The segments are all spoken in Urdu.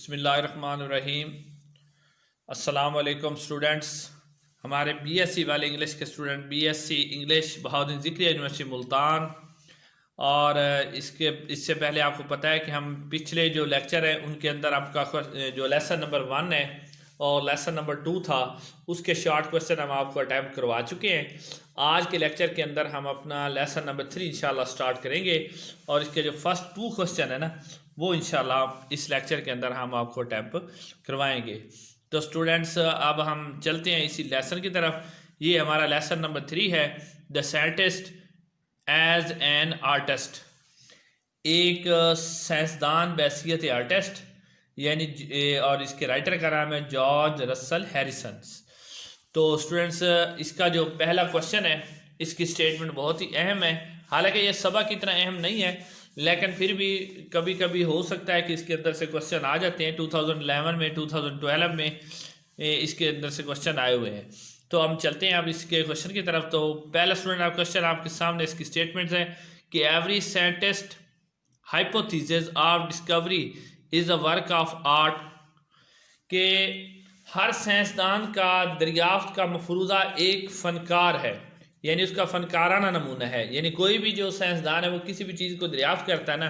بسم اللہ الرحمن الرحیم۔ السلام علیکم اسٹوڈنٹس، ہمارے بی ایس سی والے انگلش کے student, B S C English Bahauddin Zakariya university Multan, اور اس سے پہلے آپ کو پتہ ہے کہ ہم پچھلے جو لیکچر ہیں ان کے اندر آپ کا جو لیسن نمبر 1 ہے اور لیسن نمبر 2 تھا، اس کے شارٹ کویسچن ہم آپ کو اٹیمپٹ کروا چکے ہیں۔ آج کے لیکچر کے اندر ہم اپنا لیسن نمبر 3 انشاءاللہ سٹارٹ کریں گے، اور اس کے جو فرسٹ 2 کویسچن ہیں نا وہ انشاءاللہ اس لیکچر کے اندر ہم آپ کو اٹیمپٹ کروائیں گے۔ تو سٹوڈنٹس اب ہم چلتے ہیں اسی لیسن کی طرف۔ یہ ہمارا لیسن نمبر 3 ہے، the scientist as an artist, ایک سائنسدان بحیثیت آرٹسٹ، یعنی اور اس کے رائٹر کا نام ہے جارج رسل ہیریسنس۔ تو سٹوڈنٹس اس کا جو پہلا کویسچن ہے اس کی سٹیٹمنٹ بہت ہی اہم ہے، حالانکہ یہ سبق اتنا اہم نہیں ہے لیکن پھر بھی کبھی کبھی ہو سکتا ہے کہ اس کے اندر سے کویسچن آ جاتے ہیں۔ 2011 میں 2012 میں اس کے اندر سے کویسچن آئے ہوئے ہیں۔ تو ہم چلتے ہیں اب اس کے کویسچن کی طرف۔ تو پہلا اسٹوڈنٹ آپ کویسچن آپ کے سامنے اس کی سٹیٹمنٹ ہے کہ every scientist hypothesis of discovery is a work of art, کہ ہر سائنسدان کا دریافت کا مفروضہ ایک فنکار ہے، یعنی اس کا فنکارانہ نمونہ ہے۔ یعنی کوئی بھی جو سائنسدان ہے وہ کسی بھی چیز کو دریافت کرتا ہے نا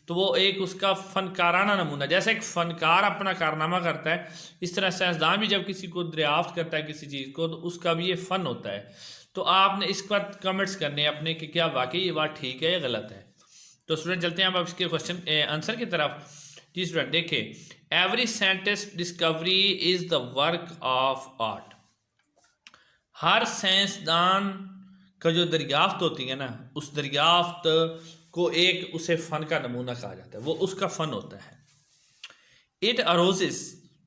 تو وہ ایک اس کا فنکارانہ نمونہ، جیسے ایک فنکار اپنا کارنامہ کرتا ہے اس طرح سائنسدان بھی جب کسی کو دریافت کرتا ہے کسی چیز کو تو اس کا بھی یہ فن ہوتا ہے۔ تو آپ نے اس پر کمنٹس کرنے ہیں اپنے کہ کیا واقعی یہ بات ٹھیک ہے یا غلط ہے۔ تو اسٹوڈنٹ چلتے ہیں اب اس کے کویسچن آنسر کی طرف۔ جی اسٹوڈنٹ دیکھیں، every scientist discovery is the work of art, ہر سائنسدان کا جو دریافت ہوتی ہے نا اس دریافت کو ایک اسے فن کا نمونہ کہا جاتا ہے، وہ اس کا فن ہوتا ہے۔ It arouses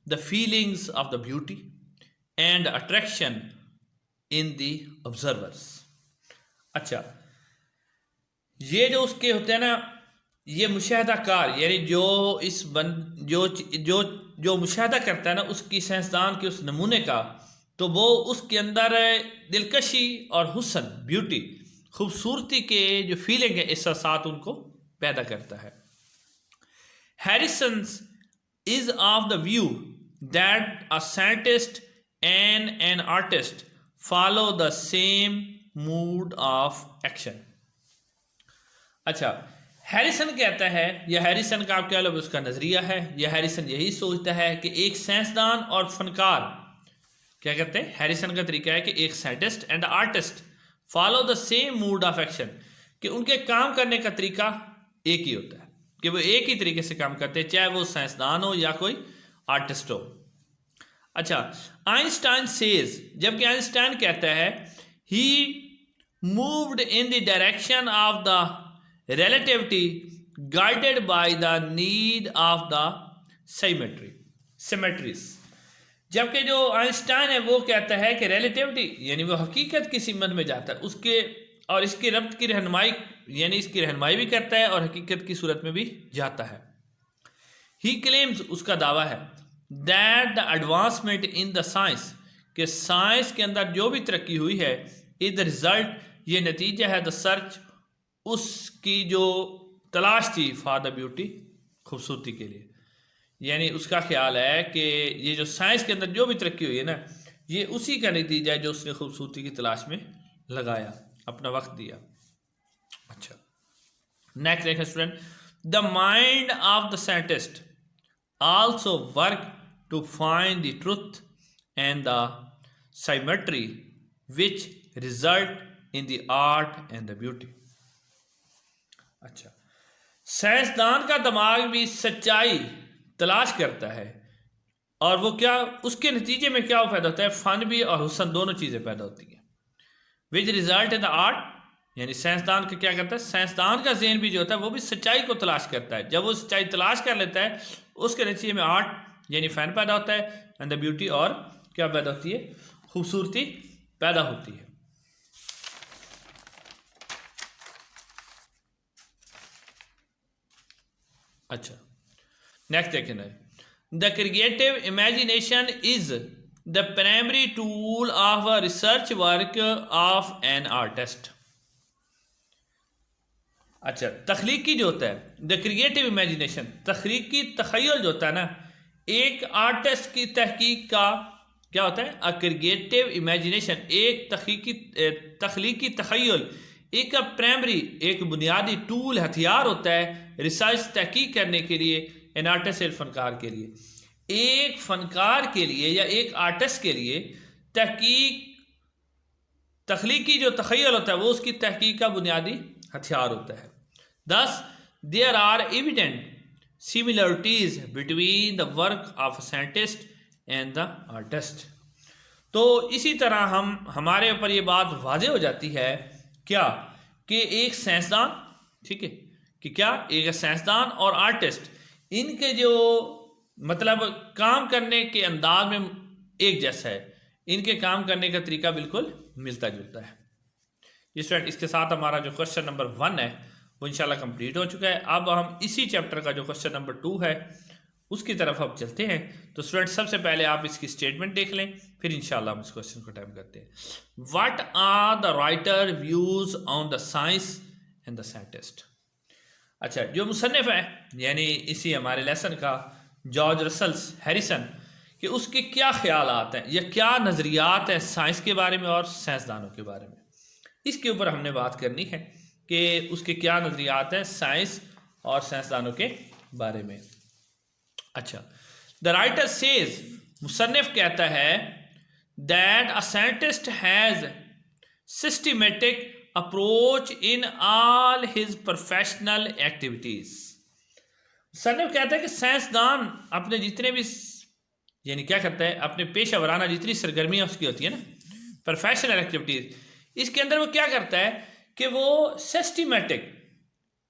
the feelings of the beauty and attraction in the observers. اچھا، یہ جو اس کے ہوتے ہیں نا یہ مشاہدہ کار، یعنی جو مشاہدہ کرتا ہے نا اس کی سائنسدان کے اس نمونے کا، تو وہ اس کے اندر دلکشی اور حسن، بیوٹی، خوبصورتی کے جو فیلنگ ہے، احساسات ان کو پیدا کرتا ہے۔ Harrison's is of the view that a scientist and an artist follow the same mode of action. اچھا، ہیریسن کہتا ہے، یا ہیریسن کا آپ کہہ لو اس کا نظریہ ہے، یا ہیریسن یہی سوچتا ہے کہ ایک سائنسدان اور فنکار کیا کہتے ہیں، ہیریسن کا طریقہ ہے کہ ایک scientist and artist follow the same mode of action, کہ ان کے کام کرنے کا طریقہ ایک ہی ہوتا ہے، کہ وہ ایک ہی طریقے سے کام کرتے ہیں، چاہے وہ سائنسدان ہو یا کوئی آرٹسٹ ہو۔ اچھا، آئنسٹائن سیز، جبکہ آئنسٹائن کہتا ہے he moved in the direction of the relativity guided by the need of the symmetries, جبکہ جو آئنسٹائن ہے وہ کہتا ہے کہ ریلیٹیوٹی یعنی وہ حقیقت کی سمت میں جاتا ہے، اس کے اور اس کی ربط کی رہنمائی، یعنی اس کی رہنمائی بھی کرتا ہے اور حقیقت کی صورت میں بھی جاتا ہے۔ ہی کلیمز، اس کا دعویٰ ہے، that the advancement in the science, کہ سائنس کے اندر جو بھی ترقی ہوئی ہے، از دا ریزلٹ، یہ نتیجہ ہے، دا سرچ، اس کی جو تلاش تھی، فار دا بیوٹی، خوبصورتی کے لیے۔ یعنی اس کا خیال ہے کہ یہ جو سائنس کے اندر جو بھی ترقی ہوئی ہے نا یہ اسی کا نتیجہ ہے جو اس نے خوبصورتی کی تلاش میں لگایا، اپنا وقت دیا۔ اچھا، نیکسٹ دیکھیں student, the mind of the scientist also work to find the truth and the symmetry which result in the art and the beauty. اچھا، سائنسدان کا دماغ بھی سچائی تلاش کرتا ہے، اور وہ کیا اس کے نتیجے میں کیا پیدا ہوتا ہے، فن بھی اور حسن دونوں چیزیں پیدا ہوتی ہیں۔ وچ ریزلٹ ان دا آرٹ، یعنی سائنسدان کا کیا کرتا ہے، سائنسدان کا ذہن بھی جو ہوتا ہے وہ بھی سچائی کو تلاش کرتا ہے، جب وہ سچائی تلاش کر لیتا ہے اس کے نتیجے میں آرٹ یعنی فن پیدا ہوتا ہے، اینڈ دا بیوٹی، اور کیا پیدا ہوتی ہے، خوبصورتی پیدا ہوتی ہے۔ اچھا، نیکسٹ دیکھیں، the creative imagination is the primary tool of a research work of an artist. اچھا، تخلیقی جو ہوتا ہے، دا کریٹو امیجنیشن، تخلیقی تخیل جو ہوتا ہے نا، ایک آرٹسٹ کی تحقیق کا کیا ہوتا ہے؟ کریٹیو امیجنیشن، ایک تخلیقی تخیل، ایک پرائمری، ایک بنیادی ٹول، ہتھیار ہوتا ہے ریسرچ تحقیق کرنے کے لیے، ان آرٹسٹ ایک فنکار کے لیے، ایک فنکار کے لیے یا ایک آرٹسٹ کے لیے تخلیقی جو تخیل ہوتا ہے وہ اس کی تحقیق کا بنیادی ہتھیار ہوتا ہے. Thus, there are evident similarities between the work of a scientist and the artist. تو اسی طرح ہمارے اوپر یہ بات واضح ہو جاتی ہے کیا کہ ایک سائنسدان، ٹھیک ہے، کہ کیا ایک سائنسدان اور آرٹسٹ، ان کے جو مطلب کام کرنے کے انداز میں ایک جیسا ہے، ان کے کام کرنے کا طریقہ بالکل ملتا جلتا ہے. جی اسٹوڈنٹ، اس کے ساتھ ہمارا جو کوشچن نمبر 1 ہے وہ انشاءاللہ کمپلیٹ ہو چکا ہے. اب ہم اسی چیپٹر کا جو کوشچن نمبر 2 ہے اس کی طرف اب چلتے ہیں. تو اسٹوڈنٹ سب سے پہلے آپ اس کی اسٹیٹمنٹ دیکھ لیں، پھر انشاءاللہ ہم اس کوشچن کو ٹائم کرتے ہیں. What are the writer views on the science and the scientist? اچھا، جو مصنف ہے یعنی اسی ہمارے لیسن کا جارج رسل ہیریسن، کہ اس کے کیا خیالات ہیں یا کیا نظریات ہیں سائنس کے بارے میں اور سائنسدانوں کے بارے میں، اس کے اوپر ہم نے بات کرنی ہے کہ اس کے کیا نظریات ہیں سائنس اور سائنسدانوں کے بارے میں. اچھا، دا رائٹر سیز، مصنف کہتا ہے that a scientist has systematic approach in all his professional activities. مصنف کہتا ہے کہ سائنسدان اپنے جتنے بھی یعنی کیا کرتا ہے، اپنے پیشہ ورانہ جتنی سرگرمیاں اس کی ہوتی ہیں نا، پروفیشنل ایکٹیویٹیز، اس کے اندر وہ کیا کرتا ہے کہ وہ سسٹمیٹک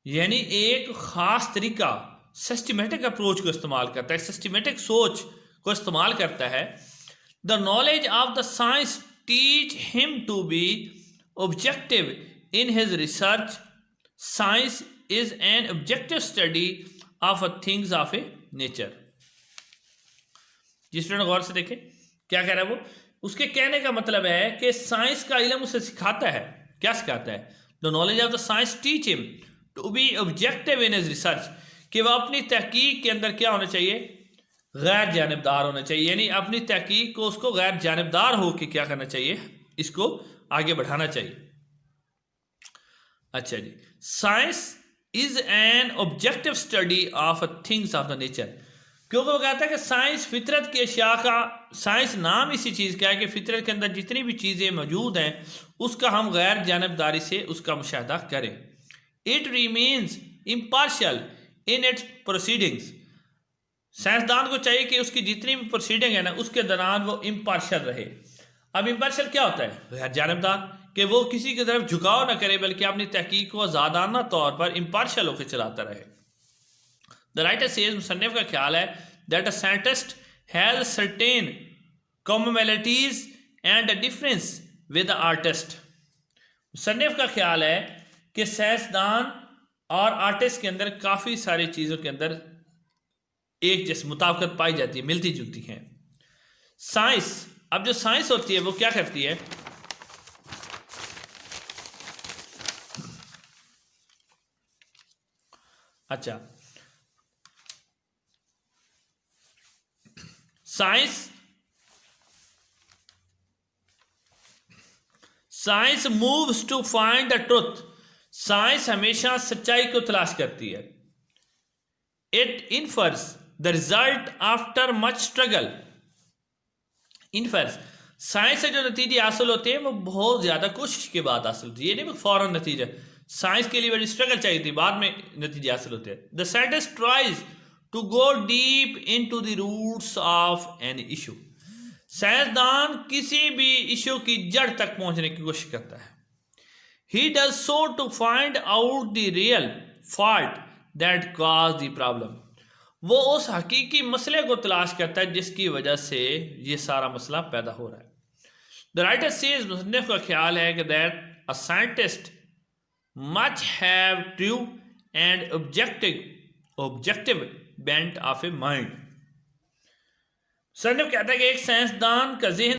یعنی ایک خاص طریقہ، سسٹمیٹک اپروچ کو استعمال کرتا ہے، سسٹمیٹک سوچ کو استعمال کرتا ہے. The knowledge of the science teach him to be objective in his research. Science is an objective study of things of a nature. جس اسٹوڈنٹ غور سے دیکھیں کیا کہہ رہا ہے وہ، اس کے کہنے کا مطلب ہے کہ سائنس کا علم اسے سکھاتا ہے. کیا سکھاتا ہے؟ The knowledge of the science teach him to be objective in his research, کہ وہ اپنی تحقیق کے اندر کیا ہونا چاہیے؟ غیر جانبدار ہونا چاہیے. یعنی اپنی تحقیق کو اس کو غیر جانبدار ہو کے کیا کرنا چاہیے؟ اس کو آگے بڑھانا چاہیے. اچھا جی، science is an objective study of things of the nature, کیونکہ وہ کہتا ہے کہ سائنس فطرت کی اشیاء کا، سائنس نام اسی چیز کا ہے کہ فطرت کے اندر جتنی بھی چیزیں موجود ہیں اس کا ہم غیر جانبداری سے اس کا مشاہدہ کریں. It remains impartial in its proceedings. سائنسدان کو چاہیے کہ اس کی جتنی بھی پروسیڈنگ ہے نا اس کے دوران وہ امپارشل رہے. اب امپارشل کیا ہوتا ہے؟ غیر جانبدار، کہ وہ کسی کی طرف جھکاؤ نہ کرے بلکہ اپنی تحقیق کو آزادانہ طور پر امپارشل ہو کے چلاتا رہے. The writer says، مصنف کا خیال ہے that a scientist has certain commonalities and a difference with the artist. مصنف کا خیال ہے کہ سائنسدان اور آرٹسٹ کے اندر کافی ساری چیزوں کے اندر ایک جیسی مطابقت پائی جاتی ہے، ملتی جلتی ہیں. سائنس، اب جو سائنس ہوتی ہے وہ کیا کرتی ہے؟ اچھا، science moves to find the truth. سائنس ہمیشہ سچائی کو تلاش کرتی ہے. It infers the result after much struggle. Infers, science سے جو نتیجے حاصل ہوتے ہیں وہ بہت زیادہ کوشش کے بعد حاصل ہوتی ہے. یہ نہیں فوراً نتیجہ، سائنس کے لیے بڑی اسٹرگل چاہیے تھی، بعد میں نتیجے حاصل ہوتے ہیں. The scientist tries to go deep into the roots of an issue. سائنسدان کسی بھی ایشو کی جڑ تک پہنچنے کی کوشش کرتا ہے. He does so to find out the real fault that cause the problem. وہ اس حقیقی مسئلے کو تلاش کرتا ہے جس کی وجہ سے یہ سارا مسئلہ پیدا ہو رہا ہے. دا رائٹر سیز، مصنف کا خیال ہے کہ that a scientist much have true and objective Bennet of a mind. مصنف کہتا ہے کہ ایک سائنسدان کا ذہن